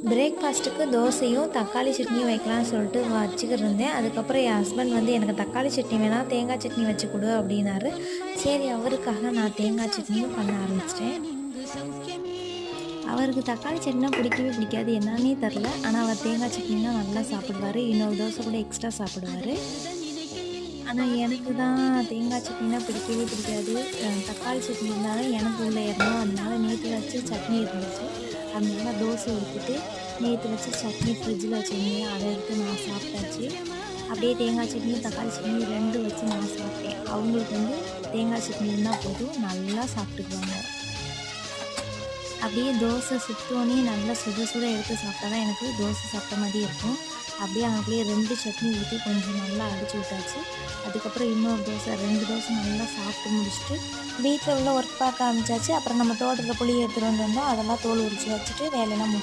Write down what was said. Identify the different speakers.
Speaker 1: பிரேக்ஃபாஸ்ட்டுக்கு தோசையும் தக்காளி சட்னியும் வைக்கலாம்னு சொல்லிட்டு வச்சுக்கிட்டு இருந்தேன். அதுக்கப்புறம் என் ஹஸ்பண்ட் வந்து எனக்கு தக்காளி சட்னி வேணாம் தேங்காய் சட்னி வச்சு கொடு அப்படின்னாரு. சரி அவருக்காக நான் தேங்காய் சட்னியும் பண்ண ஆரம்பிச்சிட்டேன். அவருக்கு தக்காளி சட்னினா பிடிக்கவே பிடிக்காது, என்னன்னே தெரில. ஆனால் அவர் தேங்காய் சட்னினா நல்லா சாப்பிடுவார். இன்னொரு தோசை கூட எக்ஸ்ட்ரா சாப்பிடுவார். ஆனால் எனக்கு தான் தேங்காய் சட்னினா பிடிக்கவே பிடிக்காது. தக்காளி சட்னி இருந்தாலும் எனக்கு உள்ளே ஏறணும். அதனால நேற்று வச்சு சட்னி இருந்துச்சு. அதனால தோசை ஊற்றிட்டு நேற்று வச்சு சட்னி ஃப்ரிட்ஜில் வச்சுருந்தேன், அதை எடுத்து நான் சாப்பிட்டாச்சு. அப்படியே தேங்காய் சட்னியும் தக்காளி சட்னியும் 2 வச்சு நான் சாப்பிட்டேன். அவங்களுக்கு வந்து தேங்காய் சட்னி இருந்தால் போதும், நல்லா சாப்பிட்டுக்குவாங்க. அப்படியே தோசை சுட்டோன்னே நல்லா சுட சுட எடுத்து சாப்பிட்டா தான் எனக்கு தோசை சாப்பிட்ட மாதிரி இருக்கும். அப்படியே அங்கேயே 2 சட்னி ஊற்றி கொஞ்சம் நல்லா அடிச்சு விட்டாச்சு. அதுக்கப்புறம் இன்னொரு தோசை 2 தோசை நல்லா சாப்பிட்டு முடிச்சுட்டு வீட்டில் உள்ள ஒர்க் பார்க்க ஆரம்பிச்சாச்சு. அப்புறம் நம்ம தோட்டத்தில் புளி எடுத்துகிட்டு வந்திருந்தோம், அதெல்லாம் தோல் உரித்து வச்சுட்டு வேலையெல்லாம்